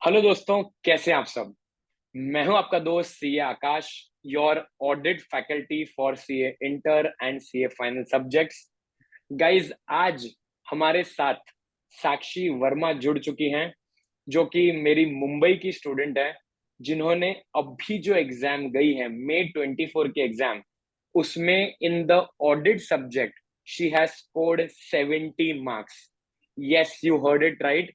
Hello दोस्तों, कैसे हैं आप सब। मैं हूं आपका दोस्त CA Akash, your audit faculty for CA inter and CA final subjects. Guys, आज हमारे साथ साक्षी वर्मा जुड़ चुकी हैं, जो कि मेरी मुंबई की स्टूडेंट है, जिन्होंने अभी जो एग्जाम गई है May 24 के एग्जाम, उसमें in the audit subject she has scored 70 marks. Yes, you heard it right.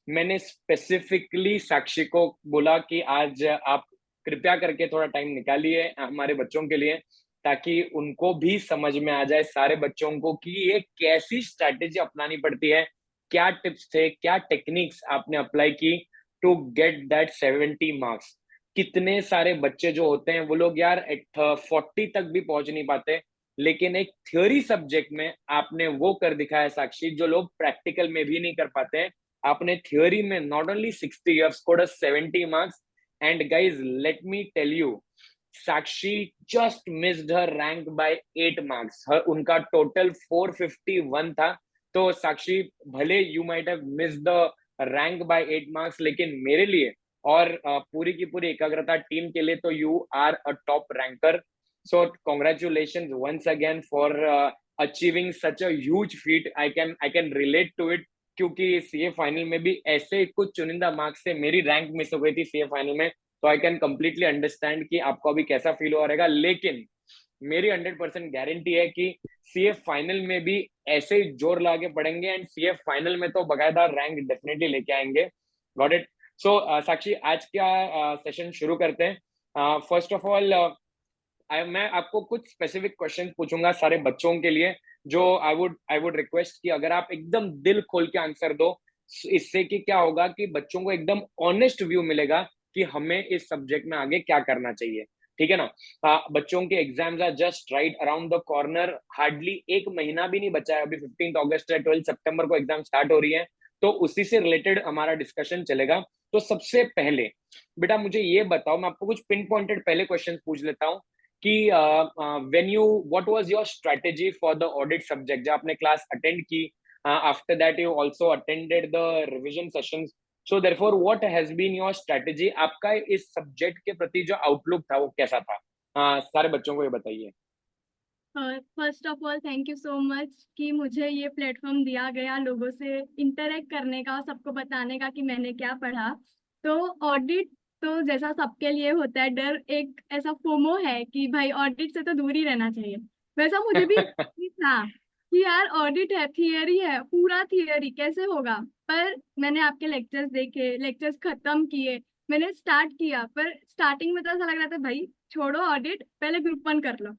मैंने स्पेसिफिकली साक्षी को बोला कि आज आप कृपया करके थोड़ा टाइम निकालिए हमारे बच्चों के लिए, ताकि उनको भी समझ में आ जाए, सारे बच्चों को, कि ये कैसी स्ट्रैटेजी अपनानी पड़ती है, क्या टिप्स थे, क्या टेक्निक्स आपने अप्लाई की टू गेट दैट 70 मार्क्स। कितने सारे बच्चे जो होते हैं वो लोग यार 40 तक भी पहुंच नहीं पाते, लेकिन एक थ्योरी सब्जेक्ट में आपने वो कर दिखाया साक्षी, जो लोग प्रैक्टिकल में भी नहीं कर पाते हैं। आपने थ्योरी में not only 60, you have scored a 70 marks. And guys, let me tell you, Sakshi just missed her rank by 8 marks. उनका टोटल 451 था। तो साक्षी, भले you might have miss the rank by 8 marks, लेकिन मेरे लिए और पूरी की पूरी एकाग्रता टीम के लिए तो you are a top ranker. So congratulation once again for achieving such a huge feat. I can relate to it, क्योंकि सीए फाइनल में भी ऐसे कुछ चुनिंदा मार्क्स से मेरी रैंक मिस हो गई थी सीए फाइनल में। तो आई कैन कंप्लीटली अंडरस्टैंड कि आपको अभी कैसा फील हो रहेगा, लेकिन मेरी 100% गारंटी है कि सीए फाइनल में भी ऐसे ही जोर लाके पढ़ेंगे, एंड सीए फाइनल में तो बकायदा रैंक डेफिनेटली लेके आएंगे। Got it. सो साक्षी, आज क्या सेशन शुरू करते हैं। फर्स्ट ऑफ ऑल, मैं आपको कुछ स्पेसिफिक क्वेश्चन पूछूंगा सारे बच्चों के लिए, जो आई वुड रिक्वेस्ट कि अगर आप एकदम दिल खोल के आंसर दो। इससे कि क्या होगा कि बच्चों को एकदम ऑनेस्ट व्यू मिलेगा कि हमें इस सब्जेक्ट में आगे क्या करना चाहिए। ठीक है ना। बच्चों के exams are just right around the corner. Hardly एक महीना भी नहीं बचा है, अभी 15 अगस्त है, 12 सितंबर को एग्जाम स्टार्ट हो रही है। तो उसी से रिलेटेड हमारा डिस्कशन चलेगा। तो सबसे पहले बेटा मुझे ये बताओ, मैं आपको कुछ पिन पॉइंटेड पहले क्वेश्चन पूछ लेता हूँ कि when you what was your strategy for the audit subject, जब आपने क्लास अटेंड की, after that you also attended the revision sessions. So therefore what has been your strategy, आपका इस सब्जेक्ट के प्रति जो आउटलुक था वो कैसा था। सारे बच्चों को ये बताइए। First of all thank you so much कि मुझे ये प्लेटफॉर्म दिया गया लोगों से इंटरेक्ट करने का, सबको बताने का कि मैंने क्या पढ़ा। तो ऑडिट तो जैसा सबके लिए होता है डर, एक ऐसा फोमो है कि भाई ऑडिट से तो दूर ही रहना चाहिए। वैसा मुझे भी था कि यार ऑडिट है, थियरी है, पूरा थियरी कैसे होगा। पर मैंने आपके लेक्चर्स देखे, लेक्चर्स खत्म किए, मैंने स्टार्ट किया, पर स्टार्टिंग में तो ऐसा लग रहा था भाई छोड़ो ऑडिट, पहले ग्रुप 1 कर लो।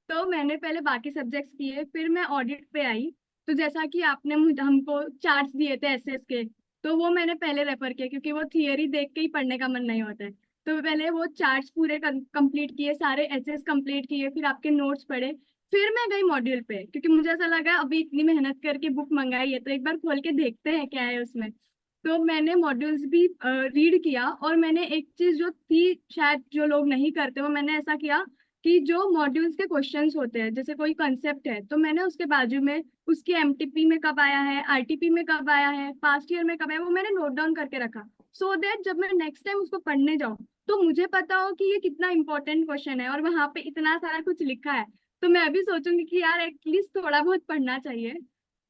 तो मैंने पहले बाकी सब्जेक्ट्स किए, फिर मैं ऑडिट पे आई। तो जैसा कि आपने हमको चार्ट्स दिए थे एसएस के, तो वो मैंने पहले रेफर किया, क्योंकि वो थियरी देख के ही पढ़ने का मन नहीं होता है। तो पहले वो चार्ट्स पूरे कंप्लीट किए, सारे एसएस कंप्लीट किए, फिर आपके नोट्स पढ़े। फिर मैं गई मॉड्यूल पे, क्योंकि मुझे ऐसा लगा अभी इतनी मेहनत करके बुक मंगाई है तो एक बार खोल के देखते हैं क्या है उसमें। तो मैंने मॉड्यूल्स भी रीड किया, और मैंने एक चीज जो थी शायद जो लोग नहीं करते, वो मैंने ऐसा किया कि जो मॉड्यूल्स के क्वेश्चंस होते हैं, जैसे कोई कंसेप्ट है तो मैंने उसके बाजू में उसकी एमटीपी में कब आया है, आरटीपी में कब आया है, पास्ट ईयर में कब आया है, वो मैंने नोट डाउन करके रखा। सो दैट जब मैं नेक्स्ट टाइम उसको पढ़ने जाऊँ तो मुझे पता हो कि ये कितना इंपॉर्टेंट क्वेश्चन है और वहां पे इतना सारा कुछ लिखा है। तो मैं भी सोचूंगी कि यार एटलीस्ट थोड़ा बहुत पढ़ना चाहिए।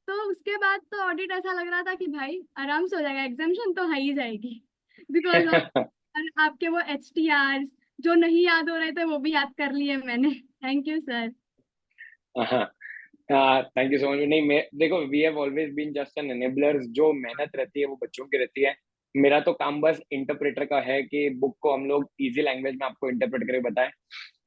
तो उसके बाद तो ऑडिट ऐसा लग रहा था कि भाई आराम से हो जाएगा, एग्जामेशन तो है ही जाएगी। बिकॉज ऑफ आपके वो एच जो नहीं याद हो रहे थे वो भी याद कर लिए मैंने। Thank you sir. Thank you so much. नहीं, मैं देखो, we have always been just an enablers. जो मेहनत रहती है वो बच्चों की रहती है। मेरा तो काम बस इंटरप्रेटर का है कि बुक को हम लोग इजी लैंग्वेज में आपको इंटरप्रेट करके बताएं।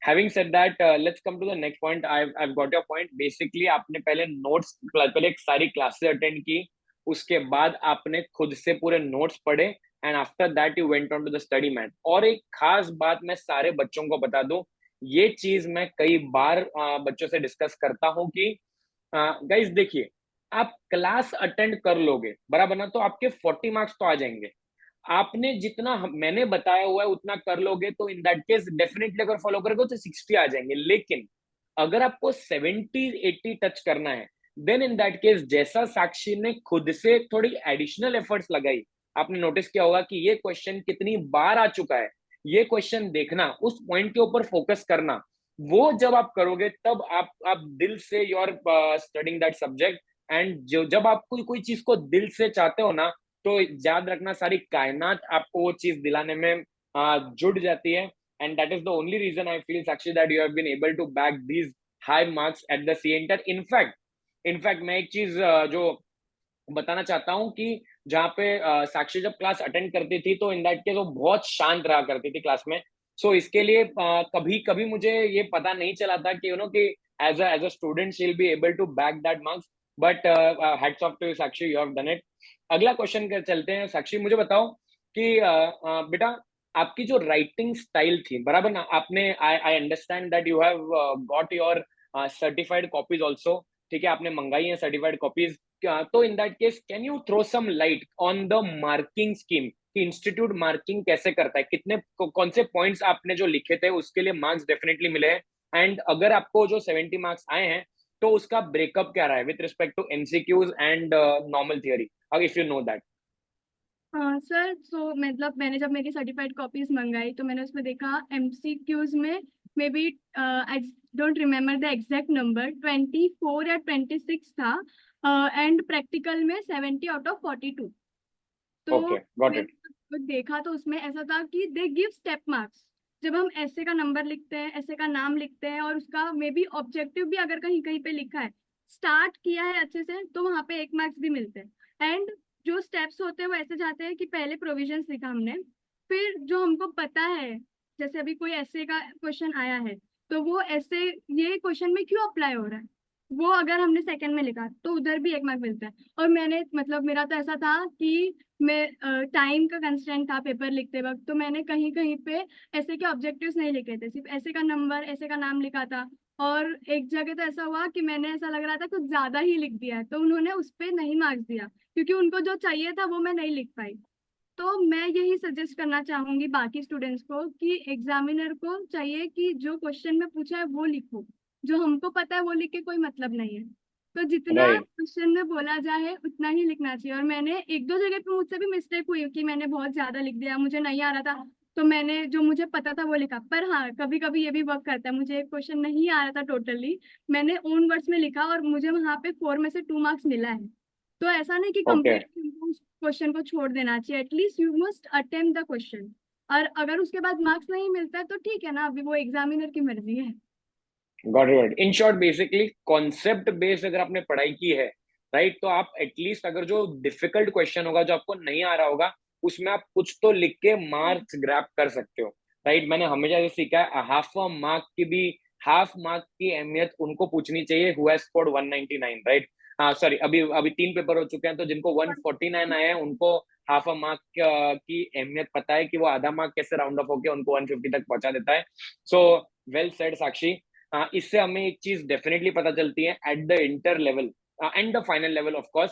Having said that, let's come to the next point. I got your point. Basically आपने पहले नोट्स, पहले एक सारी क्लासेस अटेंड की, उसके बाद आपने खुद से पूरे नोट्स पढ़े, and after that you went on to the study mat. और एक खास बात मैं सारे बच्चों को बता दूं, ये चीज मैं कई बार बच्चों से डिस्कस करता हूँ कि गाइस देखिए, आप क्लास अटेंड कर लोगे बराबर ना, तो आपके 40 मार्क्स तो आ जाएंगे। आपने जितना मैंने बताया हुआ है उतना कर लोगे तो इन दैट केस डेफिनेटली अगर फॉलो करोगे तो 60 आ जाएंगे। लेकिन अगर आपको 70-80 टच करना है, देन इन दैट केस जैसा साक्षी ने खुद से थोड़ी एडिशनल एफर्ट्स लगाई, आपने नोटिस किया होगा कि ये क्वेश्चन कितनी बार आ चुका है, ये क्वेश्चन देखना, उस पॉइंट के ऊपर फोकस करना, वो जब आप करोगे तब आप दिल से you are studying that subject. And जो जब आप कोई चीज को दिल से चाहते हो ना, तो याद रखना सारी कायनात आपको वो चीज दिलाने में जुड़ जाती है। And that is the only reason I feel Sakshi that you have been able to bag these high marks at the C inter. In fact मैं एक चीज जो बताना चाहता हूँ कि जहाँ पे साक्षी जब क्लास अटेंड करती थी तो इन दैट केस वो बहुत शांत रहा करती थी क्लास में। सो इसके लिए कभी कभी मुझे ये पता नहीं चला था कि कि as a student she will be able to bag that marks. But hats off to you Sakshi, you have done it. अगला क्वेश्चन कर चलते हैं साक्षी, मुझे बताओ कि बेटा आपकी जो राइटिंग स्टाइल थी, बराबर ना, आपने I I understand that you have got your certified copies also, ठीक है, आपने मंगाई है सर्टिफाइड कॉपीज। तो in that case can you throw some light on the marking scheme कि इंस्टीट्यूट मार्किंग कैसे करता है, कितने कौन से पॉइंट्स आपने जो लिखे थे उसके लिए मार्क्स डेफिनेटली मिले हैं, एंड अगर आपको जो 70 मार्क्स आए हैं तो उसका ब्रेकअप क्या रहा है with respect to MCQs and normal theory, if you know that. हाँ सर, तो मतलब मैंने जब मेरी सर्टिफाइड कॉपीज मंगाई तो मैंने उसमें देखा एमसीक्यूज में maybe I don't remember the exact number, 24 या 26 था, एंड प्रैक्टिकल में 70 आउट ऑफ 42। तो ओके, गॉट मैंने इट। जब देखा तो उसमें ऐसा था कि दे गिव स्टेप मार्क्स। जब हम ऐसे का नंबर लिखते हैं, ऐसे का नाम लिखते हैं, और उसका मे बी ऑब्जेक्टिव भी अगर कहीं कहीं पे लिखा है, स्टार्ट किया है अच्छे से, तो वहां पे 1 मार्क्स भी मिलते हैं। एंड जो स्टेप्स होते हैं वो ऐसे जाते हैं कि पहले प्रोविजंस लिखा हमने, फिर जो हमको पता है, जैसे अभी कोई ऐसे का क्वेश्चन आया है, तो वो ऐसे ये क्वेश्चन में क्यों अप्लाई हो रहा है, वो अगर हमने सेकंड में लिखा तो उधर भी 1 मार्क मिलता है। और मैंने मतलब मेरा तो ऐसा था कि मैं टाइम का कंस्ट्रेंट था पेपर लिखते वक्त, तो मैंने कहीं कहीं पे ऐसे के ऑब्जेक्टिव्स नहीं लिखे थे, सिर्फ ऐसे का नंबर, ऐसे का नाम लिखा था। और एक जगह तो ऐसा हुआ कि मैंने ऐसा लग रहा था कुछ ज्यादा ही लिख दिया है, तो उन्होंने उस पर नहीं मार्क्स दिया, क्योंकि उनको जो चाहिए था वो मैं नहीं लिख पाई। तो मैं यही सजेस्ट करना चाहूंगी बाकी स्टूडेंट्स को कि एग्जामिनर को चाहिए कि जो क्वेश्चन में पूछा है वो लिखो, जो हमको पता है वो लिख के कोई मतलब नहीं है। तो जितना राइट। क्वेश्चन में बोला जाए उतना ही लिखना चाहिए। और मैंने एक दो जगह पे मुझसे भी मिस्टेक हुई कि मैंने बहुत ज्यादा लिख दिया, मुझे नहीं आ रहा था, तो मैंने जो मुझे पता था वो लिखा। पर हाँ, कभी कभी ये भी वर्क करता है, मुझे एक क्वेश्चन नहीं आ रहा था टोटली, मैंने ओन वर्ड्स में लिखा और मुझे वहां पे 4 में से 2 मार्क्स मिला है। तो ऐसा नहीं कि ओके। कंप्लीटली क्वेश्चन को छोड़ देना चाहिए, at least you must attempt the question. और अगर उसके बाद मार्क्स नहीं मिलता है तो ठीक है ना, अभी वो एग्जामिनर की मर्जी है। Got it. In short basically concept based अगर आपने पढ़ाई की है, राइट, तो आप एटलीस्ट अगर जो डिफिकल्ट क्वेश्चन होगा जो आपको नहीं आ रहा होगा उसमें आप कुछ तो लिख के मार्क्स ग्रैब कर सकते हो, राइट। मैंने हमेशा ये सीखा है, हाफ मार्क की अहमियत उनको पूछनी चाहिए हु हैज स्कोर्ड 199, राइट। हाँ सॉरी, अभी अभी 3 पेपर हो चुके हैं, तो जिनको 149 आए हैं उनको हाफ अ मार्क की अहमियत पता है कि वो आधा मार्क कैसे राउंड अप होकर उनको 150 तक पहुंचा देता है। सो वेल सेड साक्षी। इससे हमें एक चीज डेफिनेटली पता चलती है at the inter level and the final level of course,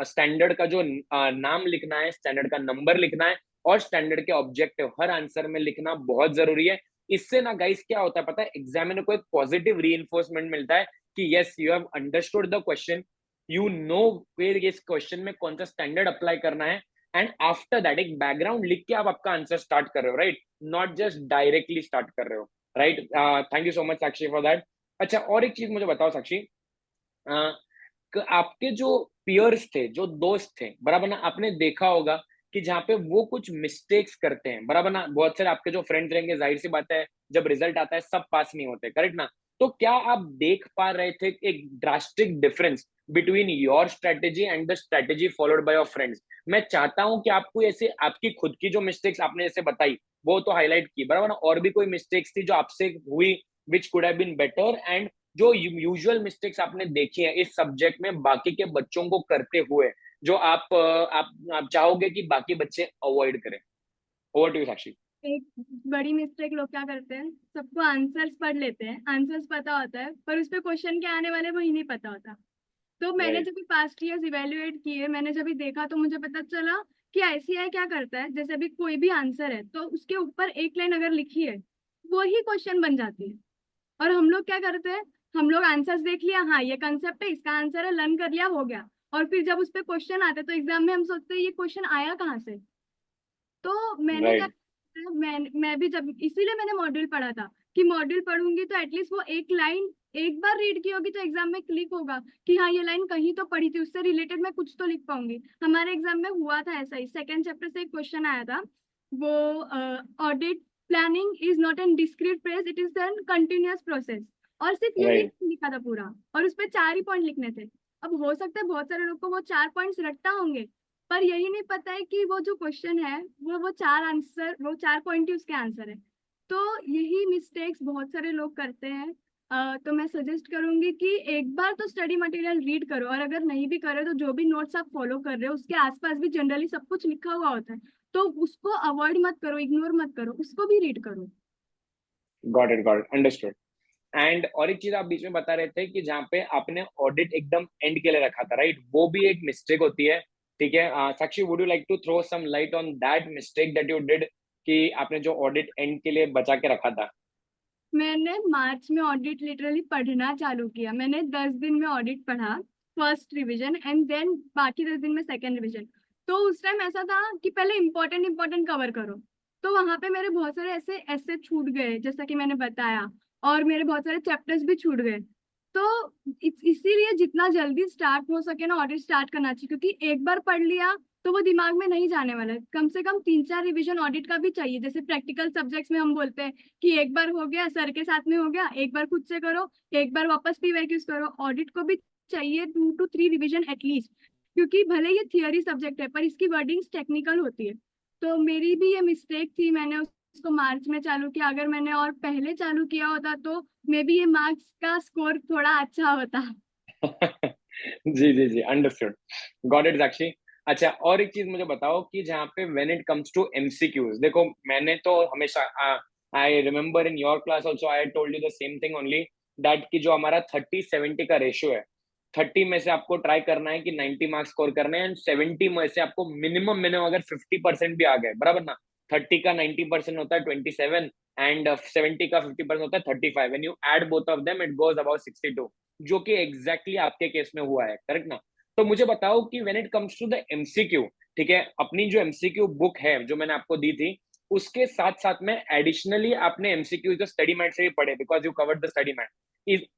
standard का जो नाम लिखना है, स्टैंडर्ड का नंबर लिखना है, और स्टैंडर्ड के ऑब्जेक्टिव हर आंसर में लिखना बहुत जरूरी है। इससे ना गाइस क्या होता है पता है, एग्जामिनर को एक पॉजिटिव री मिलता है कि yes you have understood the question, you know फिर इस क्वेश्चन में कौन सा स्टैंडर्ड अप्लाई करना है, एंड आफ्टर दैट एक बैकग्राउंड लिख के आप आपका आंसर स्टार्ट कर रहे हो, right, not just directly start कर रहे हो, right. Thank you so much Sakshi for that. अच्छा, और एक चीज मुझे बताओ साक्षी, आपके जो पियर्स थे, जो दोस्त थे, बराबर ना, आपने देखा होगा कि जहाँ पे वो कुछ मिस्टेक्स करते हैं, बराबर ना, बहुत सारे आपके जो फ्रेंड्स रहेंगे, जाहिर सी बात है जब रिजल्ट आता है सब पास नहीं होते, करेक्ट ना। तो क्या आप देख पा रहे थे एक drastic difference between your strategy and the strategy followed by your friends. मैं चाहता हूं कि आपको ऐसे आपकी खुद की जो मिस्टेक्स आपने जैसे बताई वो तो हाईलाइट की, बराबर ना, और भी कोई मिस्टेक्स थी जो आपसे हुई which could have been better, and जो यूजुअल मिस्टेक्स आपने देखी है इस सब्जेक्ट में बाकी के बच्चों को करते हुए, जो आप चाहोगे कि बाकी बच्चे अवॉइड करें। ओवर टू यू साक्षी। एक बड़ी मिस्टेक लोग क्या करते हैं, सबको आंसर्स पढ़ लेते हैं, आंसर्स पता होता है, पर उस पे क्वेश्चन के आने वाले वही नहीं पता होता। तो मैंने राइट। जब भी पास्ट ईयर्स इवेल्युएट किए, मैंने जब भी देखा तो मुझे पता चला कि आईसीआई क्या करता है, जैसे अभी कोई भी आंसर है तो उसके ऊपर एक लाइन अगर लिखी है वो ही क्वेश्चन बन जाती है। और हम लोग क्या करते हैं, हम लोग आंसर्स देख लिया, हाँ ये कंसेप्ट है, इसका आंसर है, लर्न कर लिया, हो गया। और फिर जब उस पे क्वेश्चन आते तो एग्जाम में हम सोचते हैं ये क्वेश्चन आया कहाँ से। तो मैंने क्या, राइट। मैं भी जब, इसीलिए मैंने मॉड्यूल पढ़ा था कि मॉड्यूल पढ़ूंगी तो एटलीस्ट वो एक लाइन एक बार रीड की होगी तो एग्जाम में क्लिक होगा कि हाँ ये लाइन कहीं तो पढ़ी थी, उससे रिलेटेड मैं कुछ तो लिख पाऊंगी। हमारे एग्जाम में हुआ था ऐसा ही, सेकंड चैप्टर से एक क्वेश्चन आया था, वो audit planning is not an discrete phrase, it is an continuous process. और सिर्फ यही राइट। लिखा था पूरा, और उस पर 4 ही पॉइंट लिखने थे। अब हो सकता है बहुत सारे लोग को वो 4 पॉइंट्स रटता होंगे, पर यही नहीं पता है कि वो जो क्वेश्चन है वो 4 आंसर, वो 4 पॉइंट ही उसके आंसर है। तो यही मिस्टेक्स बहुत सारे लोग करते हैं। तो मैं सजेस्ट करूंगी कि एक बार तो स्टडी मटेरियल रीड करो, और अगर नहीं भी करे तो जो भी नोट्स आप फॉलो कर रहे हो उसके आसपास भी जनरली सब कुछ लिखा हुआ होता है, तो उसको अवॉइड मत करो, इग्नोर मत करो, उसको भी रीड करो। Got it, understood. एंड और एक चीज आप बीच में बता रहे थे कि जहाँ पे आपने ऑडिट एकदम एंड के लिए रखा था, राइट, वो भी एक मिस्टेक होती है। ठीक है, Sakshi, would you like to throw some light on that mistake that you did, कि आपने जो ऑडिट एंड के लिए बचा के रखा था? मैंने मार्च में ऑडिट लिटरली पढ़ना चालू किया, मैंने 10 दिन में ऑडिट पढ़ा, फर्स्ट रिवीजन, एंड देन बाकी 10 दिन में सेकेंड रिवीजन। तो उस टाइम ऐसा था कि पहले इंपॉर्टेंट इंपॉर्टेंट कवर करो, तो वहां पे मेरे बहुत सारे ऐसे ऐसे छूट गए जैसा कि मैंने बताया, और मेरे बहुत सारे चैप्टर्स भी छूट गए। तो इसीलिए जितना जल्दी स्टार्ट हो सके ना ऑडिट स्टार्ट करना चाहिए, क्योंकि एक बार पढ़ लिया तो वो दिमाग में नहीं जाने वाला है। कम से कम 3-4 रिवीजन ऑडिट का भी चाहिए। जैसे प्रैक्टिकल सब्जेक्ट्स में हम बोलते हैं कि एक बार हो गया सर के साथ में, हो गया एक बार खुद से करो, एक बार वापस पीवाईक्यूज करो, ऑडिट को भी चाहिए 2 to 3 रिवीजन एटलीस्ट, क्योंकि भले ये थियरी सब्जेक्ट है पर इसकी वर्डिंग्स टेक्निकल होती है। तो मेरी भी ये मिस्टेक थी, मैंने उसको मार्च में चालू किया, अगर मैंने और पहले चालू किया होता तो मे बी ये मार्क्स का स्कोर थोड़ा अच्छा होता। जी जी जी, अंडरस्टूड। Got it, Sakshi. अच्छा, और एक चीज मुझे बताओ कि जहाँ पे when it comes to MCQs, देखो मैंने तो हमेशा, I remember in your class also I told you the same thing only, that कि जो हमारा 30-70 का रेशियो है, 30 में से आपको ट्राई करना है कि 90 मार्क्स स्कोर करने हैं, एंड 70 में से आपको मिनिमम मिनिमम अगर 50% भी आ गए, बराबर ना, 30 का 90% होता है 27, एंड 70 का 50% होता है 35, when you add both of them it goes about 62, जो कि एग्जैक्टली exactly आपके केस में हुआ है, करेक्ट ना? तो मुझे बताओ कि when it comes to the MCQ, ठीक है, अपनी जो एमसीक्यू बुक है जो मैंने आपको दी थी, उसके साथ साथ में एडिशनली आपने एमसीक्यू जो स्टडी मैट से भी पढ़े, because you covered the study mat,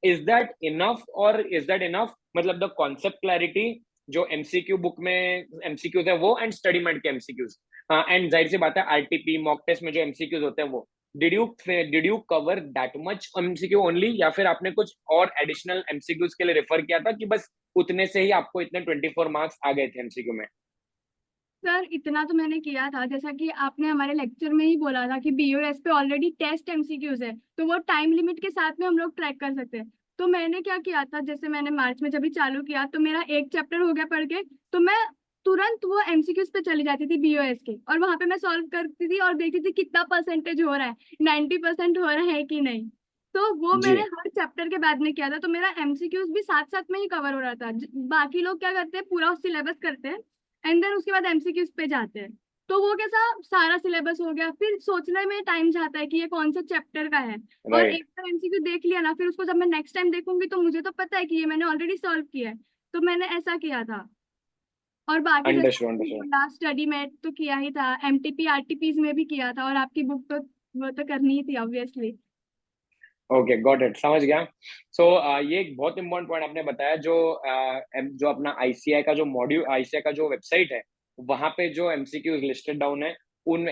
is that enough, और इज दैट इनफ, मतलब द कॉन्सेप्ट क्लैरिटी जो एमसीक्यू बुक में एमसीक्यूज है वो, एंड स्टडी मैट के एमसीक्यूज, एंड जाहिर सी बात है आरटीपी मॉक टेस्ट में जो एमसीक्यूज होते हैं वो, did you cover that much MCQ only, या फिर आपने कुछ और एडिशनल एमसीक्यूज के लिए रेफर किया था कि बस उतने से ही आपको इतने 24 मार्क्स आ गए थे एमसीक्यू में? सर इतना तो मैंने किया था, जैसा कि आपने हमारे लेक्चर में ही बोला था कि बीओएस पे ऑलरेडी टेस्ट एमसीक्यूज है, तो वो टाइम लिमिट के साथ में हम लोग ट्रैक कर सकते हैं। तो मैंने क्या किया था, जैसे मैंने मार्च में जब भी चालू किया तो मेरा एक चैप्टर हो गया पढ़ के, तो मैं तुरंत वो एमसीक्यूज पे चली जाती थी बीओएस के, और वहां पे मैं सॉल्व करती थी और देखती थी कितना परसेंटेज हो रहा है, 90% हो रहा है कि नहीं। तो वो जी। मैंने हर चैप्टर के बाद में किया था, तो मेरा एमसीक्यूज भी साथ साथ में ही कवर हो रहा था। बाकी लोग क्या करते हैं, पूरा सिलेबस करते हैं एंड देन उसके बाद एमसीक्यूज पे जाते हैं, तो वो कैसा सारा सिलेबस हो गया, फिर सोचने में टाइम जाता है कि ये कौन सा चैप्टर का है। और राइट। एक बार एमसीक्यू देख लिया ना, फिर उसको जब मैं नेक्स्ट टाइम देखूंगी तो मुझे तो पता है कि ये मैंने ऑलरेडी सॉल्व किया है। तो मैंने ऐसा किया था। और बाकी जैसे अंडरस्टूड, आपने अंडरस्टूड। बोला स्टडी में तो किया ही था, एमटीपी आरटीपीज में भी किया था, और आपकी बुक तो वो तो करनी ही थी ऑब्वियसली। ओके, गॉट इट, समझ गया। सो ये एक बहुत इंपॉर्टेंट पॉइंट आपने बताया, जो जो अपना आईसीआई का जो मॉड्यूल, आईसीआई का जो वेबसाइट है, वहां पे जो एमसीक्यूज लिस्टेड डाउन है, उन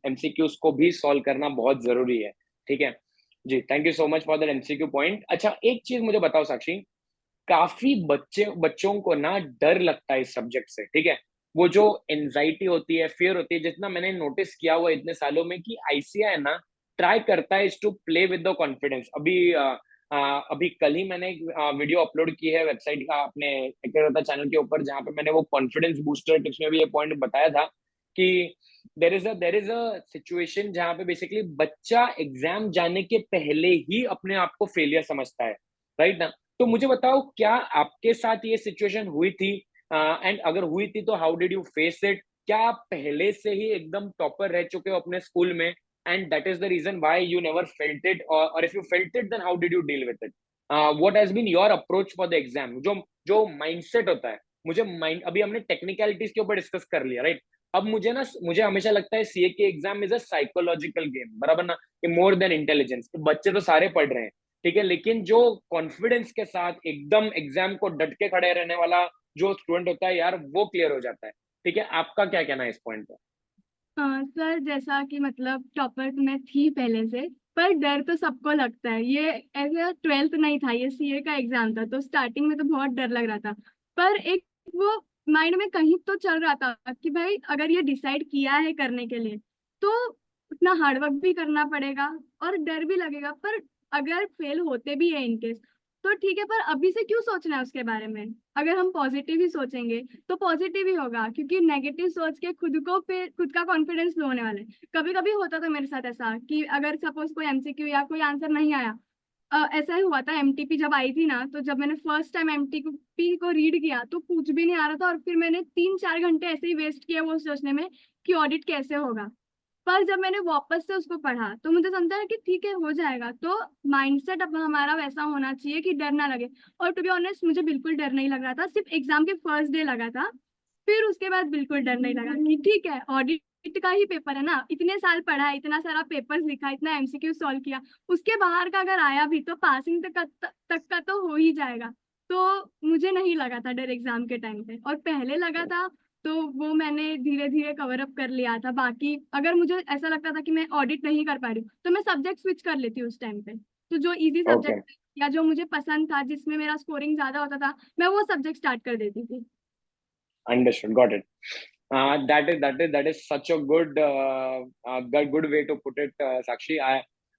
एमसीक्यूज को भी सॉल्व करना बहुत जरूरी है। ठीक है जी, thank you so much for that MCQ point. अच्छा, एक चीज मुझे बताओ साक्षी, काफी बच्चों को ना डर लगता है इस सब्जेक्ट से, ठीक है, वो जो एंजाइटी होती है, फियर होती है, जितना मैंने नोटिस किया हुआ इतने सालों में, कि आईसीआई ना ट्राई करता है to play with the confidence. अभी कल ही मैंने एक वीडियो अपलोड की है वेबसाइट का, अपने एक्टर चैनल के ऊपर, जहां पे मैंने वो कॉन्फिडेंस बूस्टर टिप्स में भी ये पॉइंट बताया था कि देर इज अ सिचुएशन जहां पे बेसिकली बच्चा एग्जाम जाने के पहले ही अपने आप को फेलियर समझता है, राइट ना? तो मुझे बताओ, क्या आपके साथ ये सिचुएशन हुई थी, एंड अगर हुई थी तो how did you face it? क्या आप पहले से ही एकदम टॉपर रह चुके हो अपने स्कूल में, and that is the reason why you never felt it, और if you felt it then how did you deal with it? What has been your approach for the exam? जो जो mindset होता है, मुझे mind, अभी हमने technicalities के ऊपर डिस्कस कर लिया, राइट? अब मुझे हमेशा लगता है सीए के exam is a psychological game, बराबर ना? More than intelligence. बच्चे तो सारे पढ़ रहे हैं, ठीक है, लेकिन जो कॉन्फिडेंस के साथ एकदम एग्जाम को डट के खड़े रहने वाला जो स्टूडेंट होता है यार, वो क्लियर हो जाता है। ठीक है, आपका क्या कहना है इस पॉइंट पे? हाँ सर, जैसा कि मतलब टॉपर तो मैं थी पहले से, पर डर तो सबको लगता है। ये ऐसे 12th नहीं था, ये सीए का एग्जाम था, तो स्टार्टिंग में तो बहुत डर लग रहा था। पर एक वो माइंड में कहीं तो चल रहा था कि भाई अगर ये डिसाइड किया है करने के लिए तो उतना हार्डवर्क भी करना पड़ेगा और डर भी लगेगा। पर अगर फेल होते भी है इनकेस तो ठीक है, पर अभी से क्यों सोचना है उसके बारे में? अगर हम पॉजिटिव ही सोचेंगे तो पॉजिटिव ही होगा, क्योंकि नेगेटिव सोच के खुद का कॉन्फिडेंस लो होने वाला है। कभी कभी होता था मेरे साथ ऐसा कि अगर सपोज कोई एमसीक्यू या कोई आंसर नहीं आया, ऐसा ही हुआ था एमटीपी जब आई थी ना, तो जब मैंने फर्स्ट टाइम एमटीपी को रीड किया तो कुछ भी नहीं आ रहा था, और फिर मैंने 3-4 घंटे ऐसे ही वेस्ट किए वो सोचने में कि ऑडिट कैसे होगा। पर जब मैंने वापस से उसको पढ़ा तो मुझे समझा है कि ठीक है, हो जाएगा। तो माइंडसेट अब हमारा वैसा होना चाहिए कि डर ना लगे। और टू बी ऑनेस्ट मुझे बिल्कुल डर नहीं लग रहा था, सिर्फ एग्जाम के फर्स्ट डे लगा था। फिर उसके बाद बिल्कुल डर नहीं लगा कि ठीक है, ऑडिट का ही पेपर है ना, इतने साल पढ़ा, इतना सारा पेपर लिखा, इतना एमसीक्यू सॉल्व किया, उसके बाहर का अगर आया भी तो पासिंग तक का तो हो ही जाएगा। तो मुझे नहीं लगा था डर एग्जाम के टाइम पे, और पहले लगा था तो वो मैंने धीरे धीरे कवर अप कर लिया था। बाकी अगर मुझे ऐसा लगता था कि मैं ऑडिट नहीं कर पा रही हूँ तो मैं सब्जेक्ट स्विच कर लेती हूँ उस टाइम पे। तो जो इजी ओके, सब्जेक्ट या जो मुझे पसंद था, जिसमें मेरा स्कोरिंग ज्यादा होता था, मैं वो सब्जेक्ट स्टार्ट कर देती थी। Understood, got it. That is such a good way to put it, Sakshi.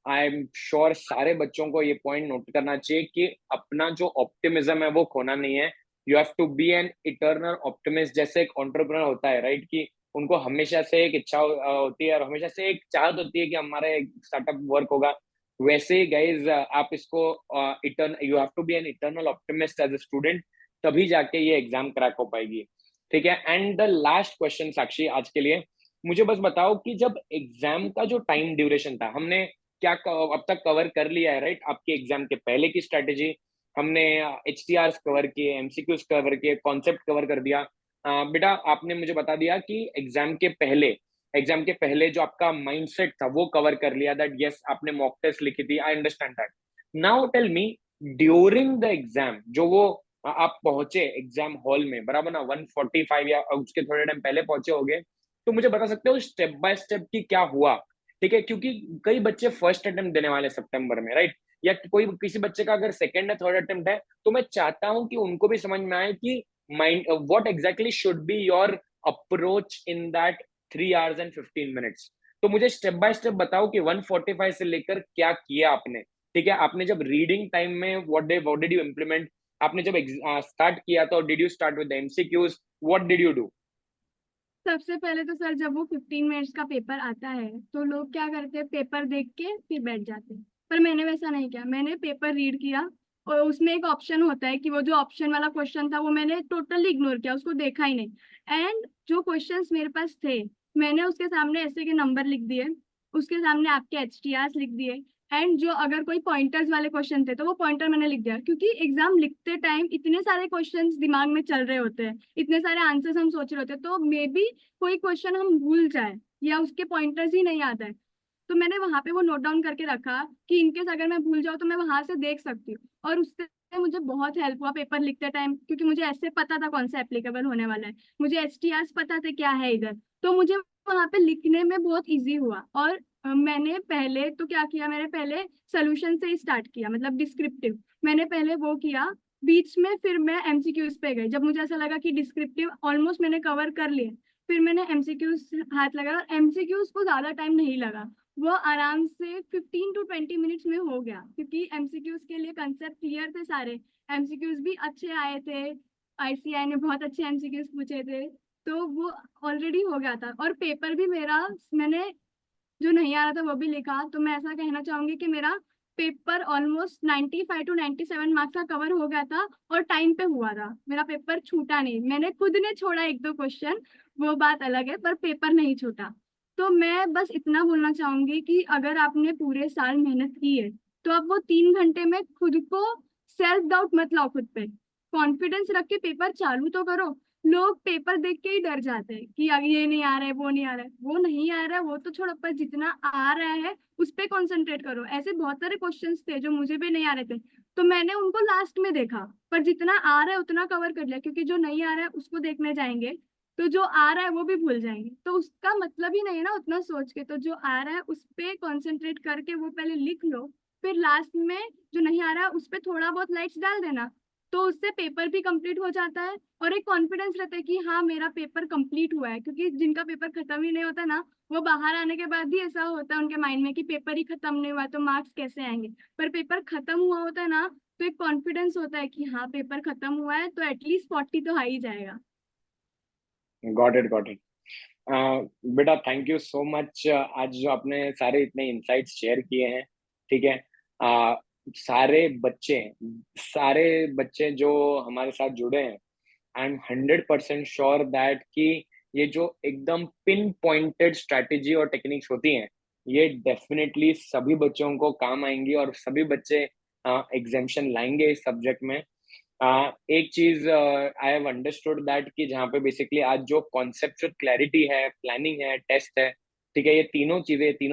I'm sure सारे बच्चों को ये पॉइंट नोट करना चाहिए कि अपना जो ऑप्टिमिज्म है वो खोना नहीं है। You have to be an eternal optimist, जैसे एक एंटरप्रेन्योर होता है, राइट? कि उनको हमेशा से एक इच्छा होती है और हमेशा से एक चाहत होती है कि हमारा स्टार्टअप वर्क होगा। वैसे ही गाइज, आप इसको you have to be an eternal optimist as a student, तभी जाके ये एग्जाम क्रैक हो पाएगी। ठीक है, and the last question Sakshi आज के लिए, मुझे बस बताओ कि जब एग्जाम का जो टाइम ड्यूरेशन था, हमने क्या अब तक कवर कर लिया है, राइट? आपके एग्जाम के पहले की स्ट्रेटेजी हमने, एच टी आर कवर किए, एमसीक्यूज कवर किए, कॉन्सेप्ट कवर कर दिया। बेटा आपने मुझे बता दिया कि एग्जाम के पहले जो आपका माइंडसेट था वो कवर कर लिया, दैट यस आपने मॉक टेस्ट लिखी थी, I understand that. Now tell me, during the exam जो वो आप पहुंचे एग्जाम हॉल में, बराबर ना, 1:45 या उसके थोड़े टाइम पहले पहुंचे होगे, तो मुझे बता सकते हो स्टेप बाय स्टेप की क्या हुआ? ठीक है, क्योंकि कई बच्चे फर्स्ट अटेम्प्ट देने वाले सितंबर में, राइट? या कोई किसी बच्चे का अगर सेकंड या थर्ड अटेम्प्ट है, तो मैं चाहता हूं कि उनको भी समझ में आए कि mind what exactly should be your approach in that 3 hours and 15 minutes। तो मुझे स्टेप बाय स्टेप बताओ कि 1:45 से लेकर क्या किया आपने। ठीक है, आपने जब रीडिंग टाइम में व्हाट डिड यू इम्प्लीमेंट? आपने जब स्टार्ट किया तो did you start with MCQs? What did you do? सबसे पहले तो सर, जब वो 15 मिनट्स का पेपर आता है तो लोग क्या करते हैं, पेपर देख के फिर बैठ जाते हैं। पर मैंने वैसा नहीं किया, मैंने पेपर रीड किया। और उसमें एक ऑप्शन होता है कि वो जो ऑप्शन वाला क्वेश्चन था वो मैंने टोटली इग्नोर किया, उसको देखा ही नहीं। एंड जो क्वेश्चंस मेरे पास थे, मैंने उसके सामने ऐसे के नंबर लिख दिए, उसके सामने आपके एचटीआर लिख दिए। एंड जो अगर कोई पॉइंटर्स वाले क्वेश्चन थे तो वो पॉइंटर मैंने लिख दिया, क्योंकि एग्जाम लिखते टाइम इतने सारे क्वेश्चंस दिमाग में चल रहे होते हैं, इतने सारे आंसर्स हम सोच रहे होते हैं, तो मे बी कोई क्वेश्चन हम भूल जाए या उसके पॉइंटर्स ही नहीं याद है। तो मैंने वहां पे वो नोट डाउन करके रखा कि इनकेस अगर मैं भूल जाऊँ तो मैं वहां से देख सकती हूँ। और उससे मुझे बहुत हेल्प हुआ पेपर लिखते टाइम, क्योंकि मुझे ऐसे पता था कौन सा एप्लीकेबल होने वाला है, मुझे एचटीआर पता थे क्या है इधर। तो मुझे वहां पे लिखने में बहुत इजी हुआ। और मैंने पहले तो क्या किया, मैंने पहले सोल्यूशन से ही स्टार्ट किया, मतलब डिस्क्रिप्टिव। मैंने पहले वो किया, बीच में फिर मैं एमसीक्यूज पे गई जब मुझे ऐसा लगा कि डिस्क्रिप्टिव ऑलमोस्ट मैंने कवर कर लिए। फिर मैंने एमसीक्यूज हाथ लगाया, और एमसीक्यूज को ज्यादा टाइम नहीं लगा, वो आराम से 15 to 20 मिनट्स में हो गया, क्योंकि एमसीक्यूज के लिए कंसेप्ट क्लियर थे सारे। एमसीक्यूज भी अच्छे आए थे, आईसीआई ने बहुत अच्छे एमसीक्यूज पूछे थे, तो वो ऑलरेडी हो गया था। और पेपर भी मेरा, मैंने जो नहीं आ रहा था वो भी लिखा। तो मैं ऐसा कहना चाहूंगी कि मेरा पेपर ऑलमोस्ट 95 to 97 मार्क्स का कवर हो गया था, और टाइम पे हुआ था, मेरा पेपर छूटा नहीं। मैंने खुद ने छोड़ा 1-2 क्वेश्चन, वो बात अलग है, पर पेपर नहीं छूटा। तो मैं बस इतना बोलना चाहूंगी कि अगर आपने पूरे साल मेहनत की है तो आप वो 3 घंटे में खुद को सेल्फ डाउट मत लाओ खुद पे। कॉन्फिडेंस रख के पेपर चालू तो करो। लोग पेपर देख के ही डर जाते हैं कि अब ये नहीं आ रहा है, वो नहीं आ रहा है, वो नहीं आ रहा है वो तो छोड़ो, पर जितना आ रहा है उस पे कंसंट्रेट करो। ऐसे बहुत सारे क्वेश्चंस थे जो मुझे भी नहीं आ रहे थे, तो मैंने उनको लास्ट में देखा, पर जितना आ रहा है उतना कवर कर लिया, क्योंकि जो नहीं आ रहा है उसको देखने जाएंगे तो जो आ रहा है वो भी भूल जाएंगे, तो उसका मतलब ही नहीं है ना उतना सोच के। तो जो आ रहा है उस पे कंसंट्रेट करके वो पहले लिख लो, फिर लास्ट में जो नहीं आ रहा है उस पे थोड़ा बहुत लाइट्स डाल देना, तो उससे पेपर भी कंप्लीट हो जाता है और एक कॉन्फिडेंस रहता है कि हाँ मेरा पेपर कंप्लीट हुआ है। क्योंकि जिनका पेपर खत्म ही नहीं होता ना, वो बाहर आने के बाद भी ऐसा होता है उनके माइंड में कि पेपर ही खत्म नहीं हुआ तो मार्क्स कैसे आएंगे। पर पेपर खत्म हुआ होता है ना, तो एक कॉन्फिडेंस होता है कि हाँ पेपर खत्म हुआ है तो एटलीस्ट 40 तो आ ही जाएगा। Got it, got it. बेटा थैंक यू सो मच, आज जो आपने सारे इतने इंसाइट्स शेयर किए हैं, ठीक है। uh, सारे बच्चे सारे बच्चे जो हमारे साथ जुड़े हैं, आई एम 100% श्योर दैट कि ये जो एकदम पिन पॉइंटेड स्ट्रैटेजी और टेक्निक्स होती हैं, ये डेफिनेटली सभी बच्चों को काम आएंगी और सभी बच्चे एग्जामिशन लाएंगे इस सब्जेक्ट में। एक चीज आई हैव अंडरस्टूड दैट कि जहाँ पे बेसिकली आज जो कॉन्सेप्चुअल क्लैरिटी है, प्लानिंग है, टेस्ट है, ठीक है, ये तीनों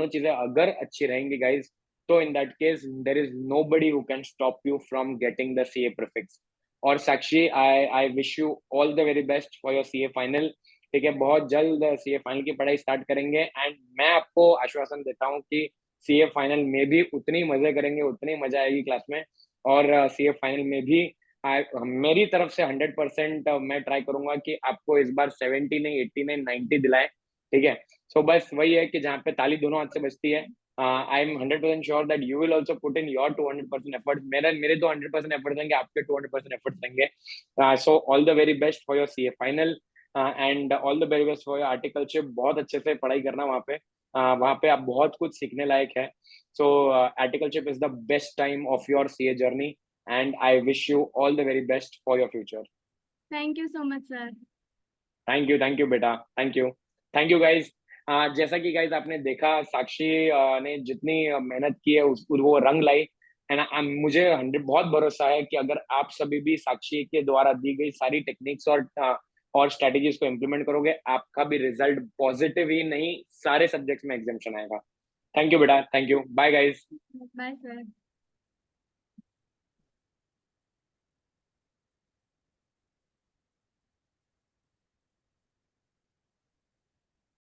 चीजें अगर अच्छी रहेंगी गाइज, तो in that case there is nobody who can stop you from getting the CA prefix. और Sakshi, I I wish you all the very best for your CA final, ठीक है। बहुत जल्द सीए फाइनल की पढ़ाई start करेंगे, and मैं आपको आश्वासन देता हूँ कि सीए फाइनल में भी उतनी मजे करेंगे, उतनी मजा आएगी क्लास में। और सीए फाइनल में भी मेरी तरफ से 100% मैं ट्राई करूंगा कि आपको इस बार 70 नहीं, 80 नहीं, 90 दिलाए, ठीक है। सो बस वही है कि जहाँ पे ताली दोनों हाथ से बजती है, I am 100% sure that you will also put in your 200% effort. मेरे तो 100% एफर्ट देंगे, आपके 200% एफर्ट देंगे। So all the very best for your CA final, and all the very best for your articleship. बहुत अच्छे से पढ़ाई करना वहाँ पे, वहाँ पे आप बहुत कुछ सीखने लायक है। So articleship is the best time of your CA journey, and I wish you all the very best for your future. Thank you so much sir. Thank you बेटा, थैंक यू गाइज। जैसा कि guys आपने देखा, साक्षी ने जितनी मेहनत की है वो रंग लाई है ना। मुझे 100 बहुत भरोसा है कि अगर आप सभी भी साक्षी के द्वारा दी गई सारी टेक्निक्स और स्ट्रेटेजीज को इम्प्लीमेंट करोगे, आपका भी रिजल्ट पॉजिटिव ही नहीं, सारे सब्जेक्ट्स में एग्जामिशन आएगा। थैंक यू बेटा, thank you, bye guys. Bye sir.